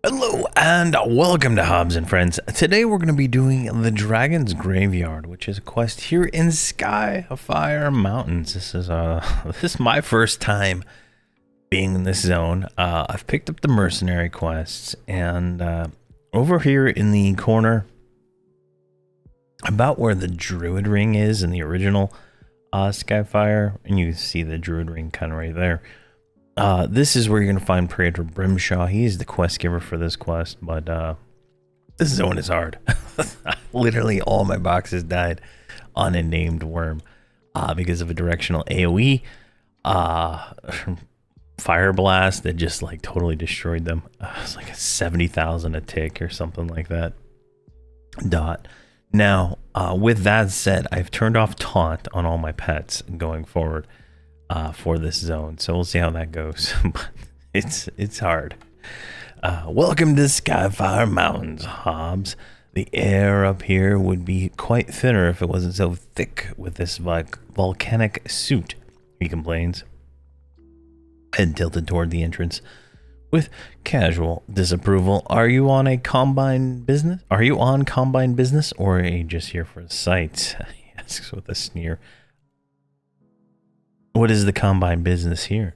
Hello and welcome to Hobz and Friendz. Today we're going to be doing the Dragon's Graveyard, which is a quest here in Skyfire Mountains. This is my first time being in this zone. I've picked up the mercenary quests, and over here in the corner, about where the Druid Ring is in the original Skyfire, and you see the Druid Ring kind of right there. This is where you're going to find Praetor Brimshaw. He's the quest giver for this quest, but this zone is hard. Literally all my boxes died on a named worm because of a directional AoE fire blast that just like totally destroyed them. It's like a 70,000 a tick or something like that. Now, with that said, I've turned off taunt on all my pets going forward. For this zone, so we'll see how that goes. But it's hard. Welcome to Skyfire Mountains, Hobz. The air up here would be quite thinner if it wasn't so thick with this volcanic suit, he complains, head tilted toward the entrance with casual disapproval. Are you on combine business, or are you just here for the sights? He asks with a sneer. What is the combine business here?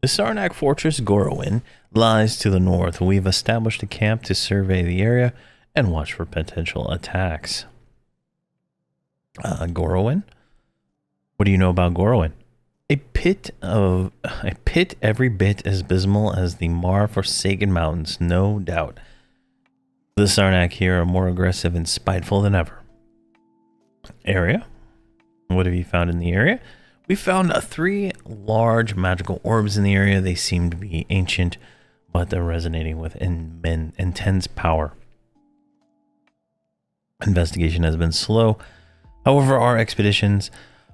The Sarnak Fortress Gorowin lies to the north. We've established a camp to survey the area and watch for potential attacks. Gorowin? What do you know about Gorowin? A pit every bit as abysmal as the Mar-Forsaken Mountains, no doubt. The Sarnak here are more aggressive and spiteful than ever. Area? What have you found in the area? We found 3 large magical orbs in the area. They seem to be ancient, but they're resonating with intense power. Investigation has been slow. However, our expeditions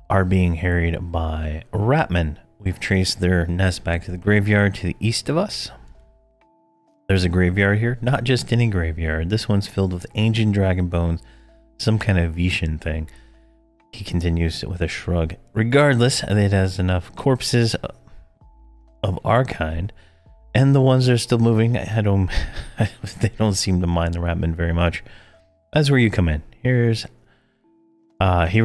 are being harried by ratmen. We've traced their nest back to the graveyard to the east of us. There's a graveyard here. Not just any graveyard. This one's filled with ancient dragon bones, some kind of Vishan thing. He continues with a shrug. Regardless, it has enough corpses of our kind, and the ones that are still moving, they don't seem to mind the ratmen very much. That's where you come in. Here's, he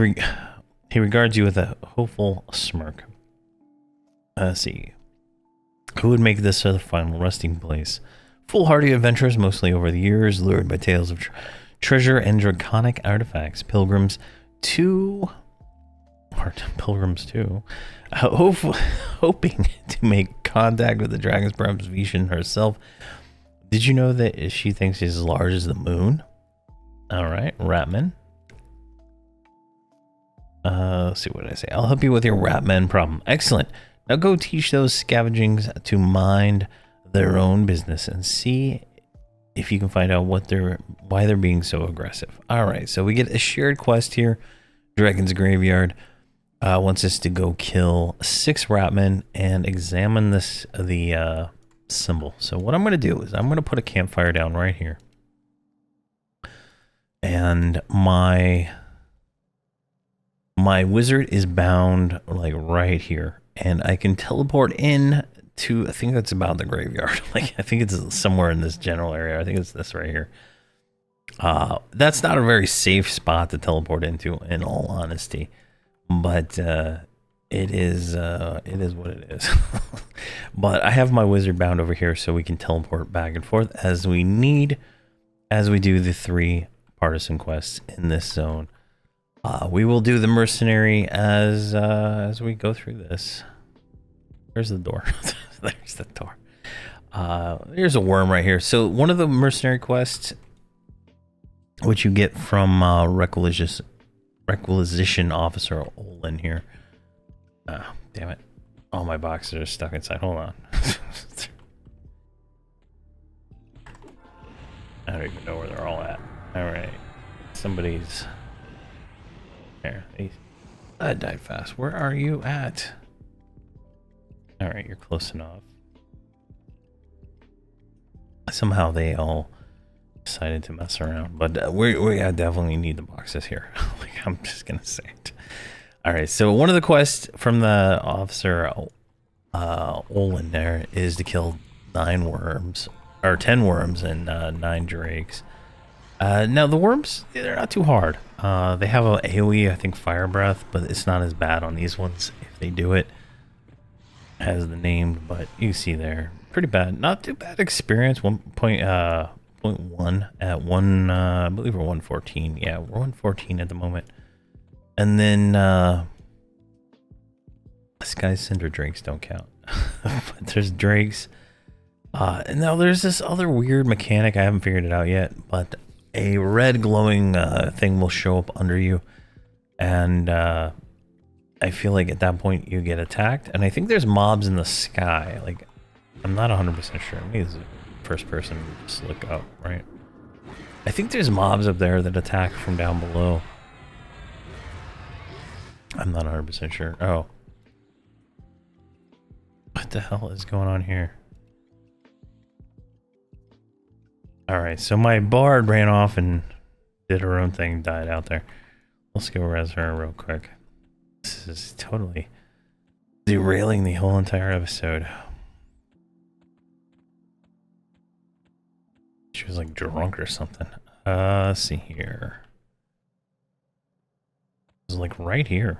regards you with a hopeful smirk. Let's see. Who would make this the final resting place? Foolhardy adventurers, mostly over the years, lured by tales of treasure and draconic artifacts. Pilgrims too, hoping to make contact with the dragons, perhaps Vishan herself. Did you know that she thinks she's as large as the moon? All right, Ratman. Let's see what did I say. I'll help you with your Ratman problem. Excellent. Now go teach those scavengings to mind their own business and see if you can find out why they're being so aggressive. All right, so we get a shared quest here. Dragon's Graveyard wants us to go kill 6 ratmen and examine the symbol. So what I'm going to do is I'm going to put a campfire down right here, and my wizard is bound like right here, and I can teleport in to, I think that's about the graveyard. Like, I think it's somewhere in this general area. I think it's this right here. That's not a very safe spot to teleport into, in all honesty, but it is what it is. But I have my wizard bound over here, so we can teleport back and forth as we need, as we do the 3 partisan quests in this zone. We will do the mercenary as we go through this. There's the door. There's the door. There's a worm right here. So one of the mercenary quests, which you get from requisition officer Olin here. Damn it. All my boxes are stuck inside. Hold on. I don't even know where they're all at. All right. Somebody's there. I died fast. Where are you at? All right, you're close enough. Somehow they all decided to mess around, but we definitely need the boxes here. Like, I'm just gonna say it. All right, so one of the quests from the officer Olin there is to kill 9 worms, or 10 worms and 9 drakes. Now the worms, they're not too hard. They have a AoE, I think, fire breath, but it's not as bad on these ones if they do it as the named. But you see there, pretty bad, not too bad experience. 1.1 at one, I believe we're 114. Yeah, we're 114 at the moment. And then Sky Cinder drakes don't count, but there's drakes. And now there's this other weird mechanic. I haven't figured it out yet, but a red glowing thing will show up under you, and I feel like at that point you get attacked. And I think there's mobs in the sky. Like, I'm not 100% sure. Maybe this is first person, just look up, right? I think there's mobs up there that attack from down below. I'm not 100% sure. Oh. What the hell is going on here? Alright, so my bard ran off and did her own thing, died out there. Let's go res her real quick. This is totally derailing the whole entire episode. She was like drunk or something. Let's see here. It was like right here.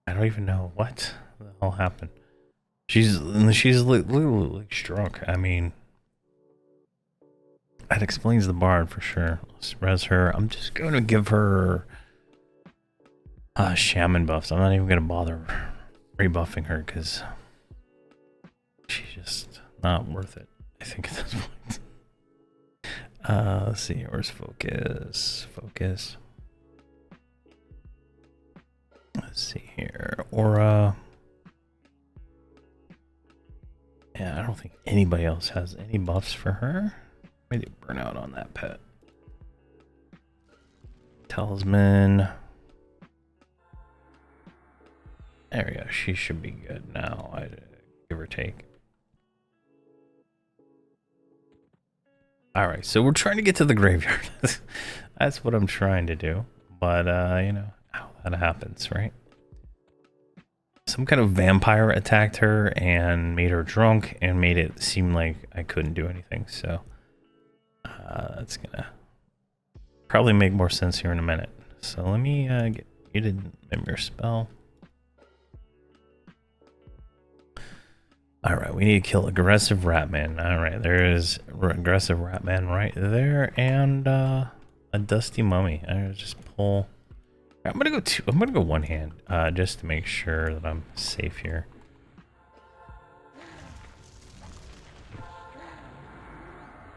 I don't even know what the hell happened. She's literally drunk. I mean, that explains the bard for sure. Let's res her. I'm just going to give her shaman buffs. I'm not even going to bother rebuffing her because she's just not worth it, I think, at this point. Let's see. Where's focus? Focus. Let's see here. Aura. Yeah, I don't think anybody else has any buffs for her. Maybe burn out on that pet. Talisman. There we go. She should be good now. I give or take. All right, so we're trying to get to the graveyard. That's what I'm trying to do. But you know how that happens, right? Some kind of vampire attacked her and made her drunk and made it seem like I couldn't do anything. So that's gonna probably make more sense here in a minute. So let me get you to remember your spell. All right, we need to kill aggressive Ratman. All right, there is aggressive Ratman right there, and a dusty mummy. I just pull. I'm gonna go two. I'm gonna go one hand, just to make sure that I'm safe here.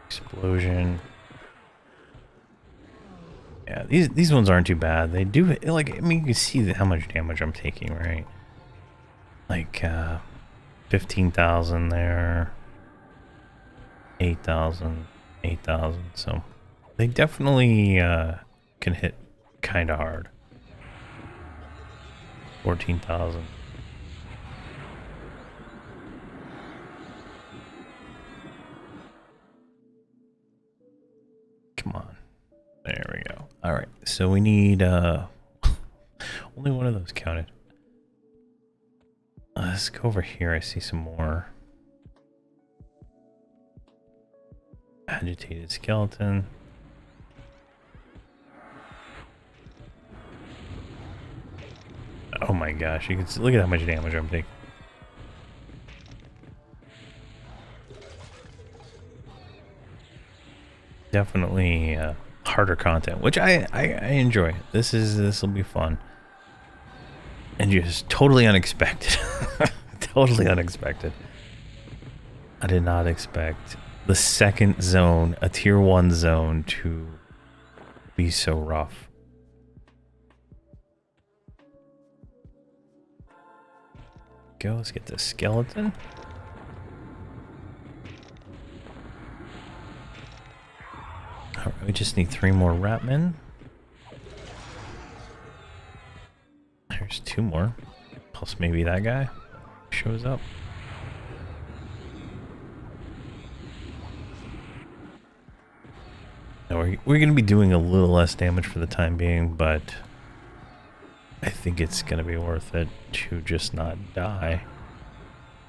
Explosion. Yeah, these ones aren't too bad. They do, like, I mean, you can see how much damage I'm taking, right? Like 15,000 there, 8,000, 8,000. So they definitely can hit kind of hard. 14,000. Come on. There we go. All right. So we need only one of those counted. Let's go over here. I see some more. Agitated skeleton. Oh my gosh, you can see, look at how much damage I'm taking. Definitely harder content, which I enjoy. This will be fun. And just totally unexpected. Totally unexpected. I did not expect the second zone, a tier 1 zone, to be so rough. Go, let's get this skeleton. Alright, we just need 3 more Ratmen. There's 2 more. Plus maybe that guy shows up. Now we're going to be doing a little less damage for the time being, but I think it's going to be worth it to just not die.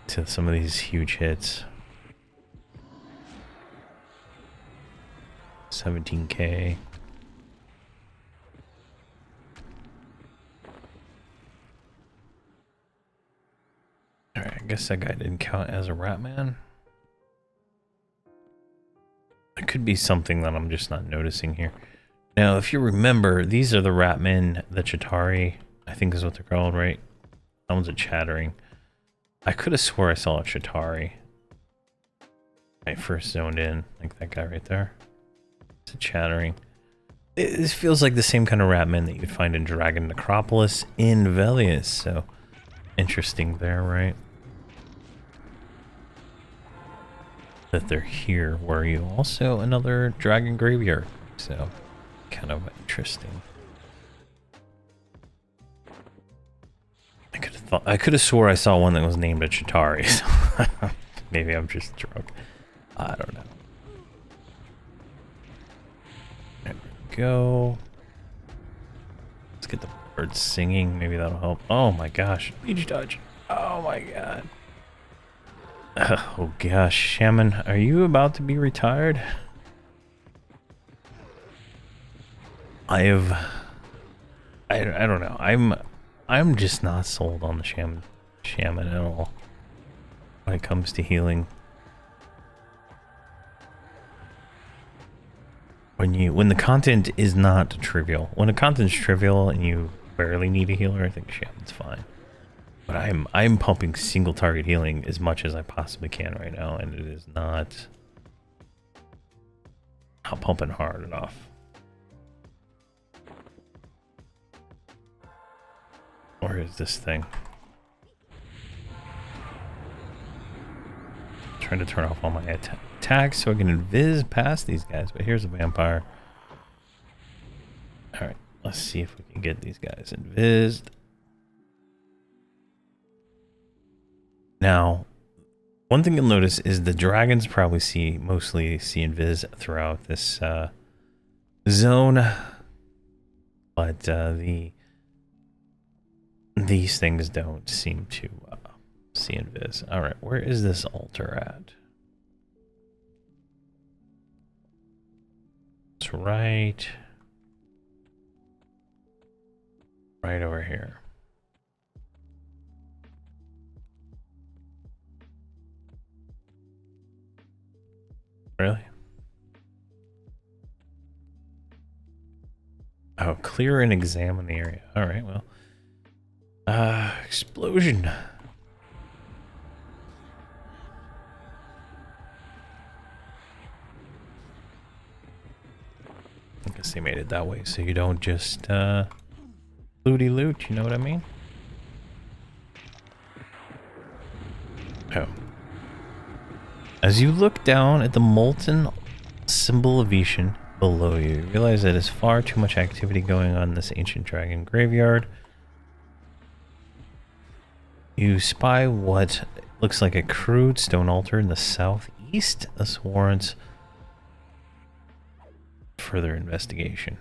to some of these huge hits. 17K. Alright, I guess that guy didn't count as a rat man. It could be something that I'm just not noticing here. Now, if you remember, these are the rat men, the Chitauri, I think is what they're called, right? That one's a chattering. I could have swore I saw a Chitauri. I first zoned in, like that guy right there. It's a chattering. This feels like the same kind of rat men that you'd find in Dragon Necropolis in Velius, so interesting there, right? That they're here. Were you also another dragon graveyard? So kind of interesting. I could have swore I saw one that was named a Chitauri. So maybe I'm just drunk. I don't know. There we go. Let's get the birds singing. Maybe that'll help. Oh my gosh. Beach dodge. Oh my god. Oh gosh. Shaman, are you about to be retired? I don't know. I'm just not sold on the shaman at all when it comes to healing. When the content is not trivial. When the content's trivial and you barely need a healer, I think shaman's fine. But I'm pumping single target healing as much as I possibly can right now, and it is not pumping hard enough. Where is this thing? I'm trying to turn off all my attacks so I can invis past these guys, but here's a vampire. Alright, let's see if we can get these guys invised. Now, one thing you'll notice is the dragons probably mostly see invis throughout this zone, but these things don't seem to see invis. All right, where is this altar at? It's right over here. Really? Oh, clear and examine the area. All right, well. Explosion. I guess they made it that way so you don't just looty loot, you know what I mean? Oh. As you look down at the molten symbol of Vishen below you realize that there's far too much activity going on in this ancient dragon graveyard. You spy what looks like a crude stone altar in the southeast. This warrants further investigation.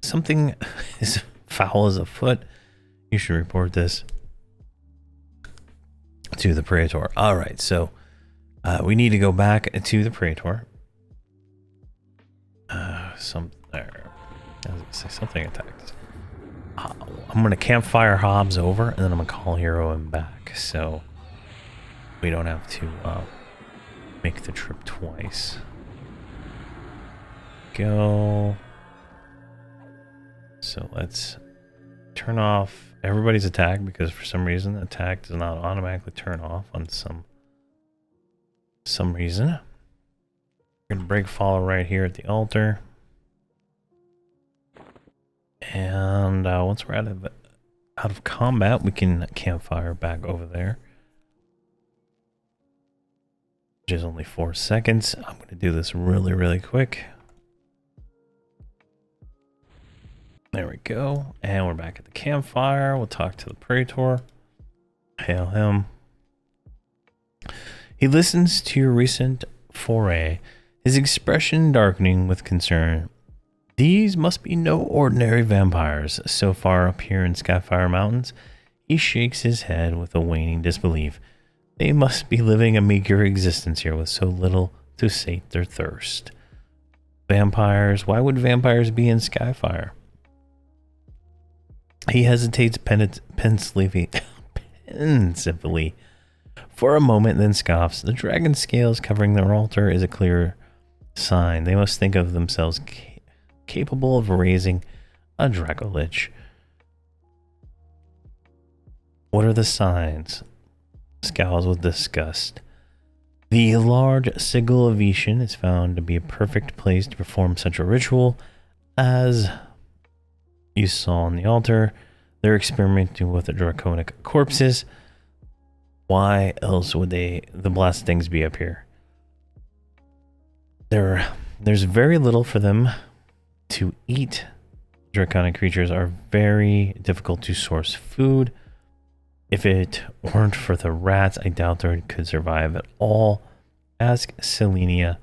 Something is foul as afoot. You should report this to the Praetor. Alright, so we need to go back to the Praetor. I was gonna say something attacked. I'm going to campfire Hobz over, and then I'm going to call hero him back, so we don't have to make the trip twice. Go. So let's turn off everybody's attack, because for some reason the attack does not automatically turn off on some reason. We're going to break follow right here at the altar. And once we're out of combat, we can campfire back over there. Which is only 4 seconds. I'm going to do this really, really quick. There we go. And we're back at the campfire. We'll talk to the Praetor. Hail him. He listens to your recent foray, his expression darkening with concern. These must be no ordinary vampires so far up here in Skyfire Mountains. He shakes his head with a waning disbelief. They must be living a meager existence here with so little to sate their thirst. Vampires? Why would vampires be in Skyfire? He hesitates pensively for a moment, then scoffs. The dragon scales covering their altar is a clear sign. They must think of themselves capable of raising a Dracolich. What are the signs? Scowls with disgust. The large sigil of Vishen is found to be a perfect place to perform such a ritual as you saw on the altar. They're experimenting with the draconic corpses. Why else would the blasted things be up here? There's very little for them to eat. Draconic creatures are very difficult to source food. If it weren't for the rats, I doubt they could survive at all. Ask Selenia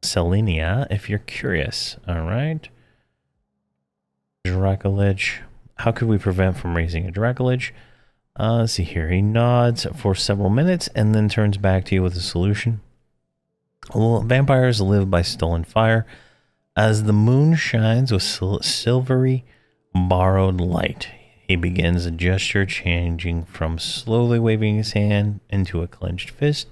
if you're curious. All right. Dracolich. How could we prevent from raising a Dracolich? Let's see here. He nods for several minutes and then turns back to you with a solution. Well, vampires live by stolen fire. As the moon shines with silvery borrowed light, he begins a gesture, changing from slowly waving his hand into a clenched fist.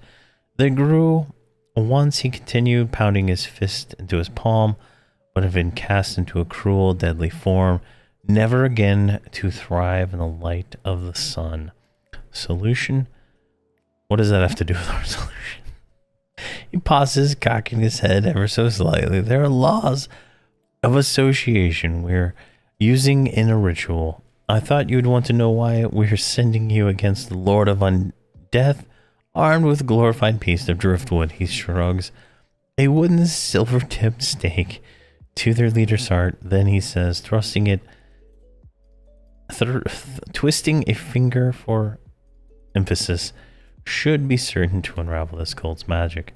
They grew. Once he continued pounding his fist into his palm, but have been cast into a cruel, deadly form, never again to thrive in the light of the sun. Solution? What does that have to do with our solution? He pauses, cocking his head ever so slightly. There are laws of association we're using in a ritual. I thought you'd want to know why we're sending you against the Lord of Undeath, armed with a glorified piece of driftwood. He shrugs a wooden silver-tipped stake to their leader's heart. Then he says, thrusting it, twisting a finger for emphasis, should be certain to unravel this cult's magic.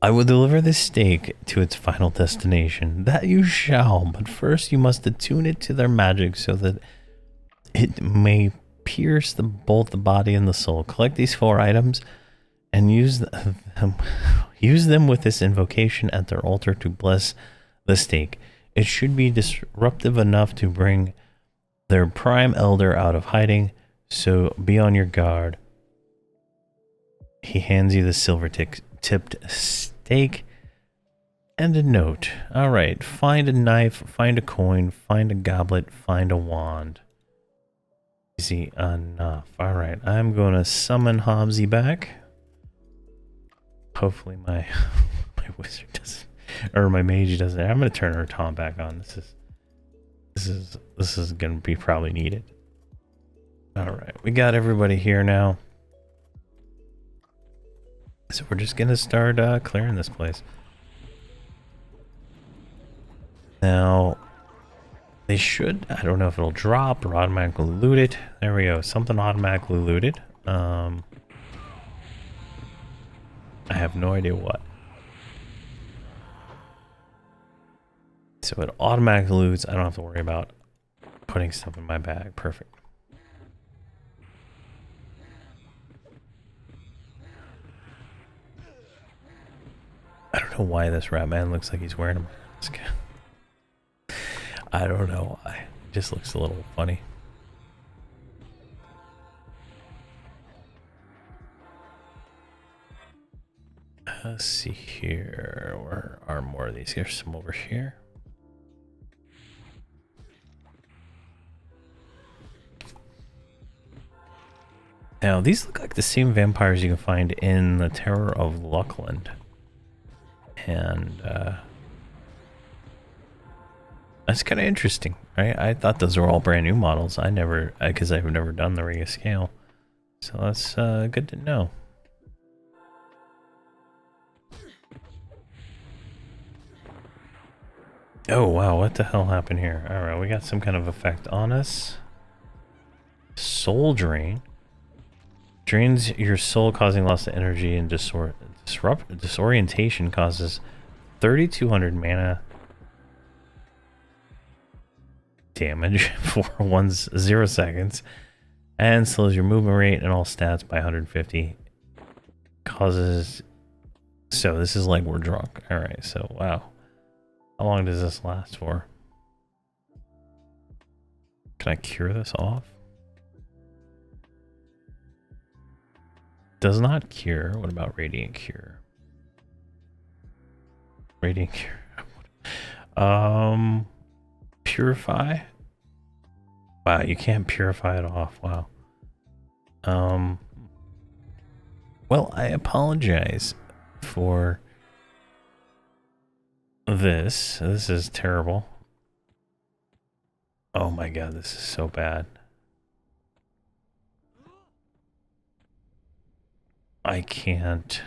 I will deliver this stake to its final destination. That you shall, but first you must attune it to their magic so that it may pierce both the body and the soul. Collect these 4 items and use them with this invocation at their altar to bless the stake. It should be disruptive enough to bring their prime elder out of hiding, so be on your guard. He hands you the silver-tipped stake and a note. All right, find a knife, find a coin, find a goblet, find a wand. Easy enough. All right, I'm going to summon Hobzy back. Hopefully my wizard doesn't, or my mage doesn't. I'm going to turn her taunt back on. This is going to be probably needed. All right, we got everybody here now. So we're just going to start clearing this place. Now, they should, I don't know if it'll drop or automatically loot it. There we go, something automatically looted. I have no idea what. So it automatically loots. I don't have to worry about putting stuff in my bag. Perfect. I don't know why this rat man looks like he's wearing a mask. I don't know why. It just looks a little funny. Let's see here. Where are more of these? Here's some over here. Now, these look like the same vampires you can find in the Terror of Luckland. And that's kind of interesting, right? I thought those were all brand new models. Because I've never done the rescale. So that's good to know. Oh, wow, what the hell happened here? All right, we got some kind of effect on us. Soul drain. Drains your soul, causing loss of energy, and disorientation causes 3,200 mana damage for 0 seconds. And slows your movement rate and all stats by 150. Causes... So this is like we're drunk. Alright, so wow. How long does this last for? Can I cure this off? Does not cure. What about Radiant Cure? Radiant Cure. Purify? Wow, you can't purify it off. Wow. Well, I apologize for this. This is terrible. Oh my god, this is so bad. I can't.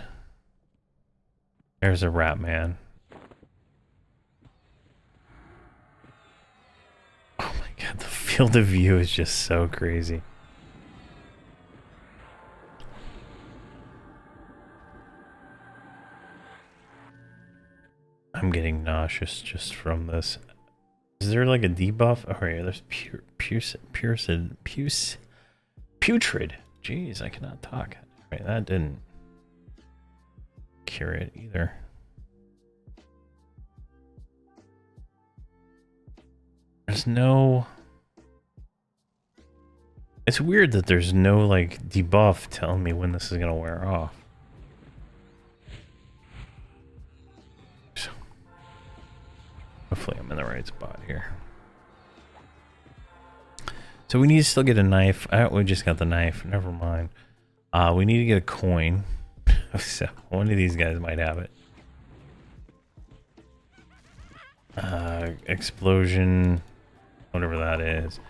There's a rat man. Oh my god, the field of view is just so crazy. I'm getting nauseous just from this. Is there like a debuff? Oh yeah, there's putrid. Jeez, I cannot talk. Right, that didn't cure it either. There's no... It's weird that there's no like debuff telling me when this is gonna wear off. Hopefully I'm in the right spot here. So we need to still get a knife. We just got the knife. Never mind. We need to get a coin. So one of these guys might have it. Explosion. Whatever that is.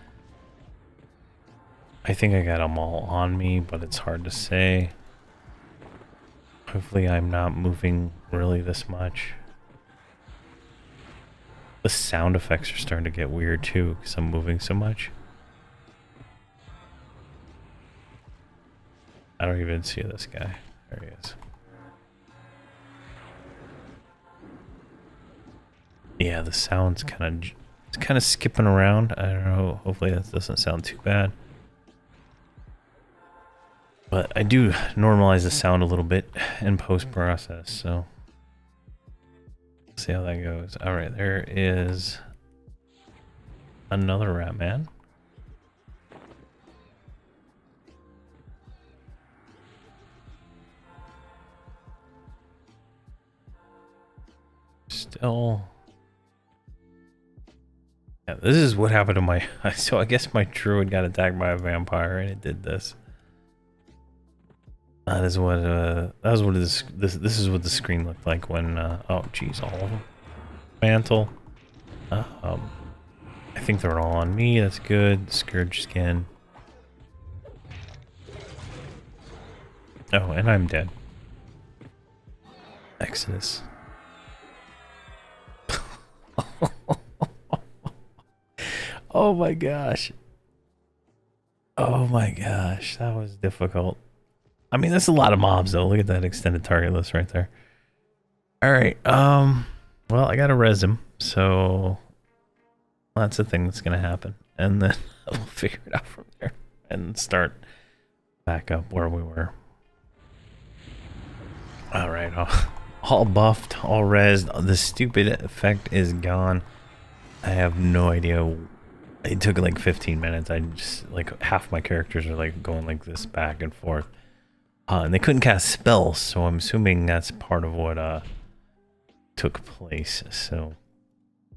I think I got them all on me, but it's hard to say. Hopefully I'm not moving really this much. The sound effects are starting to get weird too because I'm moving so much. I don't even see this guy. There he is. Yeah, the sound's kind of skipping around. I don't know. Hopefully that doesn't sound too bad. But I do normalize the sound a little bit in post-process, so see how that goes. All right, there is another rat man. Still, yeah, this is what happened to my. So I guess my druid got attacked by a vampire, and it did this. That is what this is what the screen looked like when oh geez, all of them. Mantle. I think they're all on me. That's good. Scourge skin. Oh, and I'm dead. Exodus. Oh my gosh. Oh my gosh, that was difficult. I mean, that's a lot of mobs though. Look at that extended target list right there. All right. Well, I gotta res him, so that's the thing that's gonna happen, and then we'll figure it out from there and start back up where we were. All right. All buffed, all resed. The stupid effect is gone. I have no idea. It took like 15 minutes. I just like half my characters are like going like this back and forth. And they couldn't cast spells, so I'm assuming that's part of what took place. So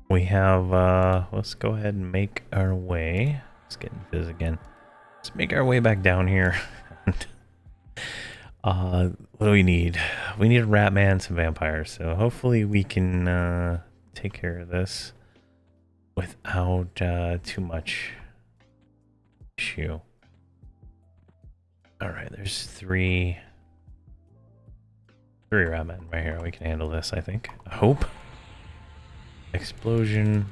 we have let's go ahead and make our way. Let's get into this again. Let's make our way back down here. What do we need? We need a rat man, some vampires. So hopefully we can take care of this without too much issue. All right, there's three rat men right here. We can handle this, I think. I hope. Explosion.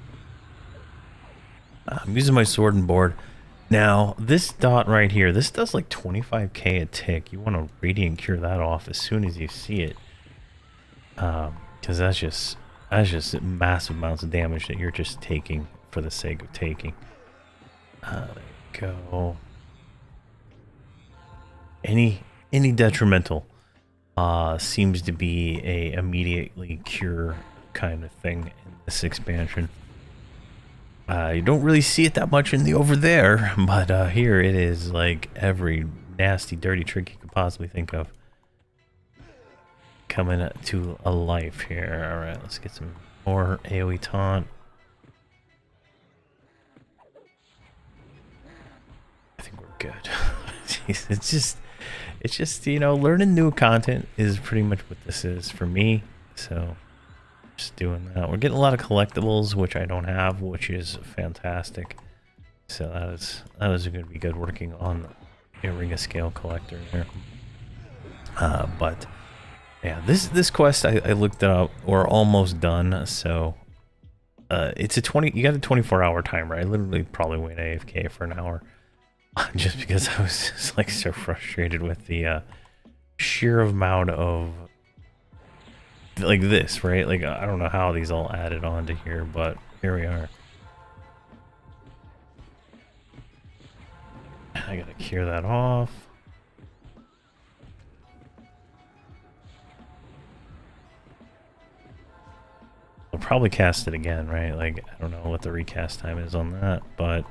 I'm using my sword and board. Now, this dot right here, this does like 25k a tick. You want to radiant cure that off as soon as you see it. Because that's just massive amounts of damage that you're just taking for the sake of taking. There you go. any detrimental seems to be a immediately cure kind of thing in this expansion. You don't really see it that much in the over there, but here it is like every nasty, dirty trick you could possibly think of coming to a life here. All right, let's get some more AoE taunt. I think we're good. Jeez, it's just, you know, learning new content is pretty much what this is for me. So just doing that. We're getting a lot of collectibles, which I don't have, which is fantastic. So that is going to be good working on a ring of scale collector here. But yeah, this quest I looked it up. We're almost done. So it's a 20. You got a 24-hour timer. I literally probably went AFK for an hour, just because I was just like so frustrated with the sheer amount of like this, right? Like I don't know how these all added on to here, but here we are. I gotta cure that off. I'll probably cast it again, right? Like I don't know what the recast time is on that, but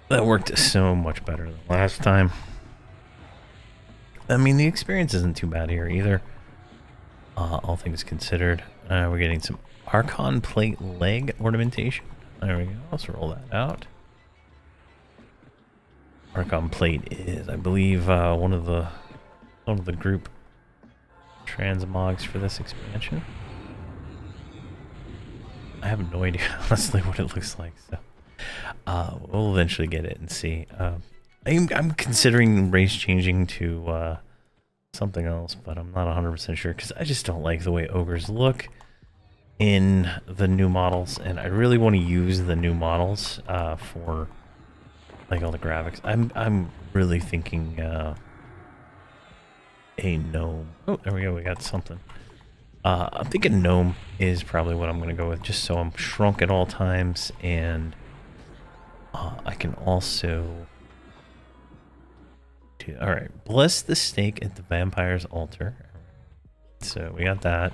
that worked so much better than last time. I mean, the experience isn't too bad here either, all things considered. We're getting some Archon plate leg ornamentation. There we go. Let's roll that out. Archon plate is, I believe, one of the group transmogs for this expansion. I have no idea, honestly, what it looks like. So we'll eventually get it and see. I'm considering race changing to something else, but I'm not 100% sure because I just don't like the way ogres look in the new models, and I really want to use the new models for like all the graphics. I'm really thinking a gnome. Oh, there we go. We got something. I'm thinking gnome is probably what I'm going to go with, just so I'm shrunk at all times, and I can also do. All right, bless the stake at the vampire's altar. So we got that,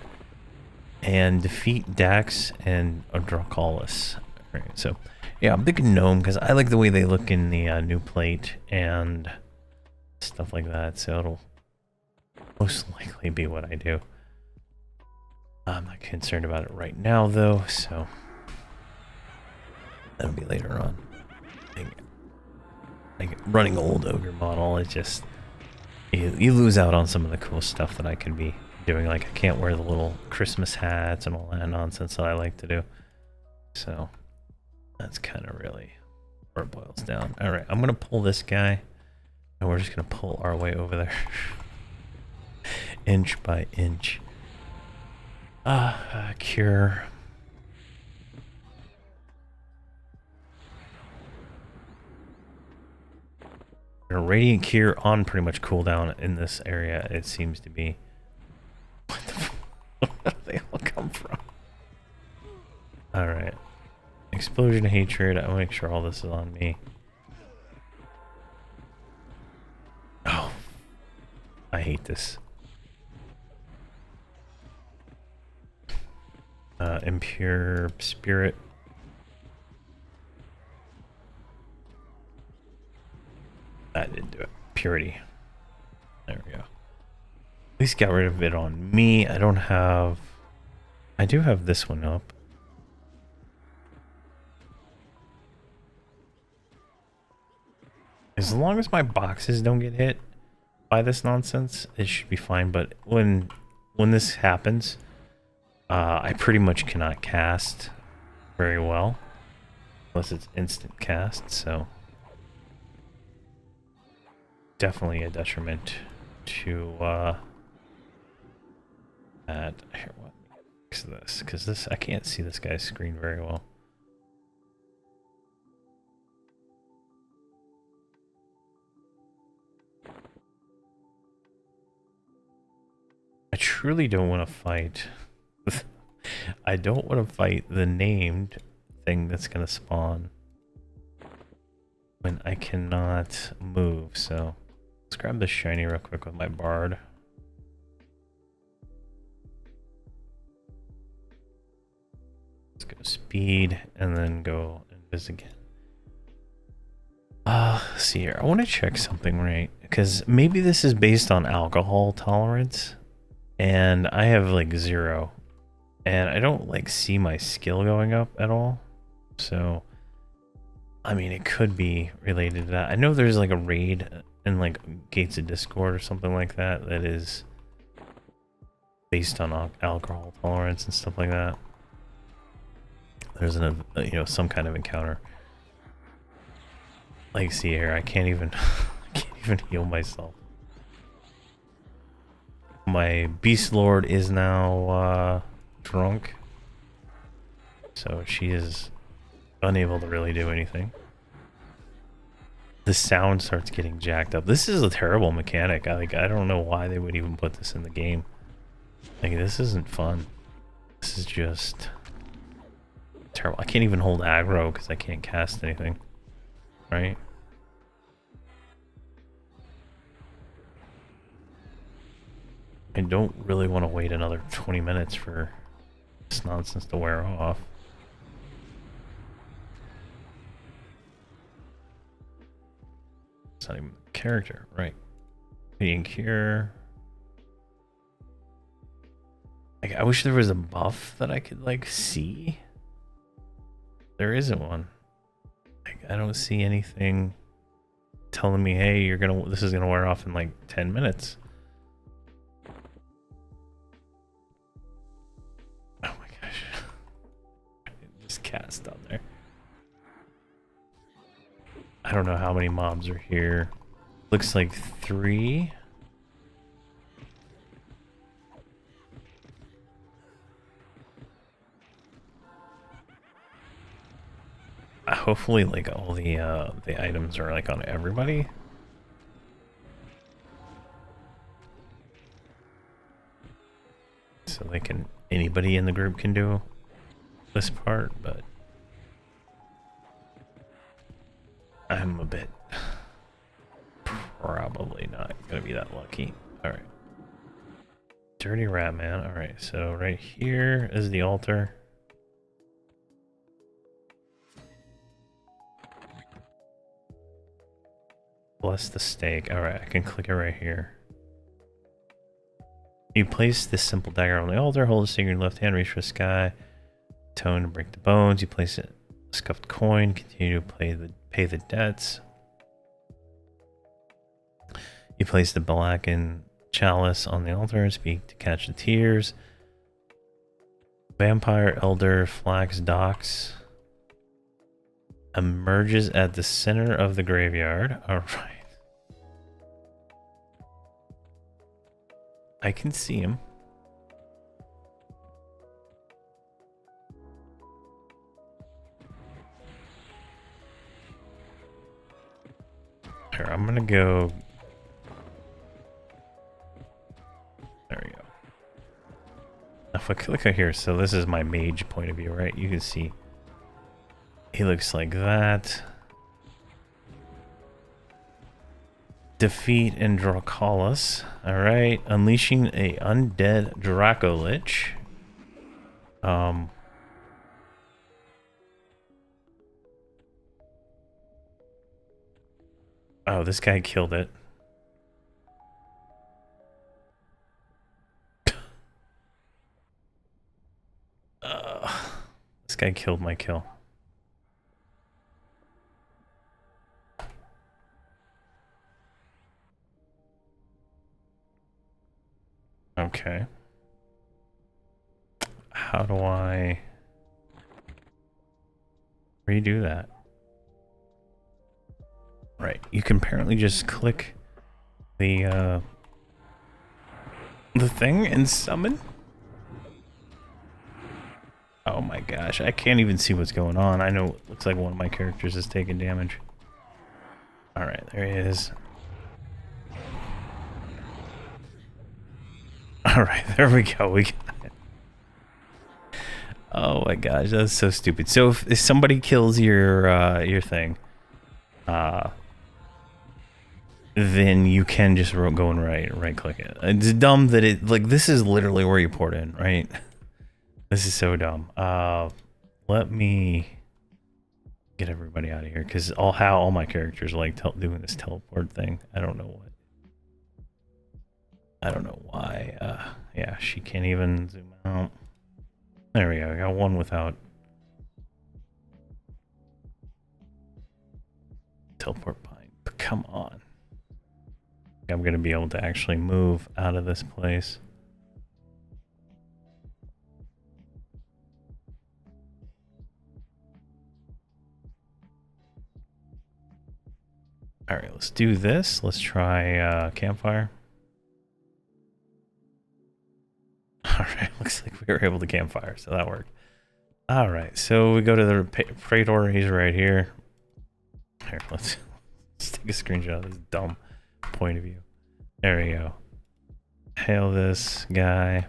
and defeat Dax and Dracolis. All right, so yeah, I'm thinking gnome because I like the way they look in the new plate and stuff like that. So it'll most likely be what I do. I'm not concerned about it right now, though, so that'll be later on. Like running old ogre model, it just you lose out on some of the cool stuff that I can be doing. Like I can't wear the little Christmas hats and all that nonsense that I like to do. So that's kind of really where it boils down. All right, I'm gonna pull this guy, and we're just gonna pull our way over there, inch by inch. Cure. A radiant cure on pretty much cooldown in this area, it seems to be. What the fuck? Where do they all come from? Alright. Explosion of hatred. I'll make sure all this is on me. Oh. I hate this. Impure spirit. That didn't do it. Purity. There we go. At least got rid of it on me. I don't have... I do have this one up. As long as my boxes don't get hit by this nonsense, it should be fine. But when this happens, I pretty much cannot cast very well. Unless it's instant cast, so... definitely a detriment to that. Here, what is this? Because this, I can't see this guy's screen very well. I truly don't want to fight. I don't want to fight the named thing that's going to spawn. when I cannot move. So let's grab the shiny real quick with my bard. Let's go speed and then go invis again. Let's see here. I want to check something, right? Because maybe this is based on alcohol tolerance, and I have like 0, and I don't like see my skill going up at all. So, I mean, it could be related to that. I know there's like a raid in like Gates of Discord or something like that that is based on alcohol tolerance and stuff like that. There's an, you know, some kind of encounter. Like, see here, I can't even heal myself. My Beast Lord is now drunk, so she is unable to really do anything. The sound starts getting jacked up. This is a terrible mechanic. I don't know why they would even put this in the game. Like, this isn't fun. This is just terrible. I can't even hold aggro because I can't cast anything. Right? I don't really want to wait another 20 minutes for this nonsense to wear off. It's not even the character, right? Being here. Like, I wish there was a buff that I could like see. There isn't one. Like, I don't see anything telling me, hey, this is gonna wear off in like 10 minutes. Oh my gosh. Just cast down there. I don't know how many mobs are here. Looks like 3. Hopefully, like, all the items are like on everybody. So anybody in the group can do this part, but I'm a bit probably not gonna be that lucky. Alright. Dirty rat man. Alright, so right here is the altar. Bless the stake. Alright, I can click it right here. You place this simple dagger on the altar, hold the stake in your left hand, reach for the sky, tone to break the bones. You place a scuffed coin, continue to pay the debts. You place the blackened chalice on the altar and speak to catch the tears. Vampire Elder Flax Docks emerges at the center of the graveyard. Alright. I can see him. Here, I'm gonna go. There we go. If I click here, so this is my mage point of view, right? You can see he looks like that. Defeat Androcaulus. Alright. Unleashing a undead Dracolich. Oh, this guy killed it. This guy killed my kill. Okay. How do I redo that? Right, you can apparently just click the thing and summon. Oh my gosh, I can't even see what's going on. I know it looks like one of my characters is taking damage. Alright, there he is. Alright, there we go. We got it. Oh my gosh, that's so stupid. So if somebody kills your thing, then you can just go and right click it. It's dumb that it, like, this is literally where you port in, right? This is so dumb. Let me get everybody out of here, because all my characters like doing this teleport thing. I don't know why. Yeah, she can't even zoom out. There we go. I got one without teleport pine. But come on. I'm going to be able to actually move out of this place. All right, let's do this. Let's try campfire. All right, looks like we were able to campfire, so that worked. All right, so we go to the Praetor. He's right here. Here, let's take a screenshot of this dumb point of view. There we go. Hail this guy.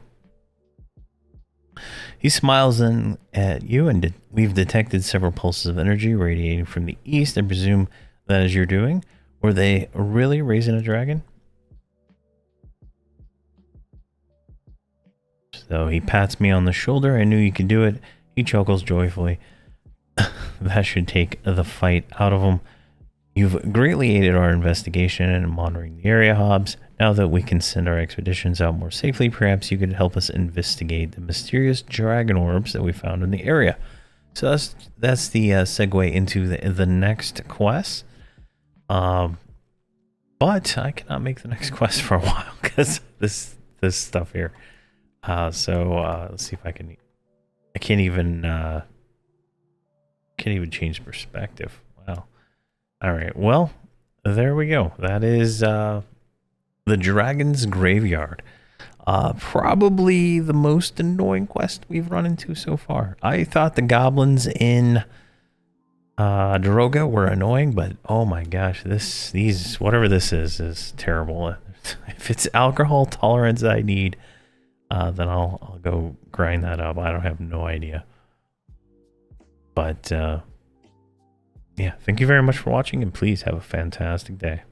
He smiles in at you, and we've detected several pulses of energy radiating from the east. I presume that is your doing. Were they really raising a dragon? So he pats me on the shoulder. I knew you could do it. He chuckles joyfully. That should take the fight out of him. You've greatly aided our investigation and monitoring the area, Hobz. Now that we can send our expeditions out more safely, perhaps you could help us investigate the mysterious dragon orbs that we found in the area. So that's the segue into the next quest. But I cannot make the next quest for a while because this stuff here. So let's see if I can. I can't even change perspective. Wow. All right. Well, there we go. That is the Dragon's Graveyard. Probably the most annoying quest we've run into so far. I thought the goblins in Daroga were annoying, but oh my gosh, these whatever this is terrible. If it's alcohol tolerance I need, then I'll go grind that up. I don't have no idea. But yeah, thank you very much for watching, and please have a fantastic day.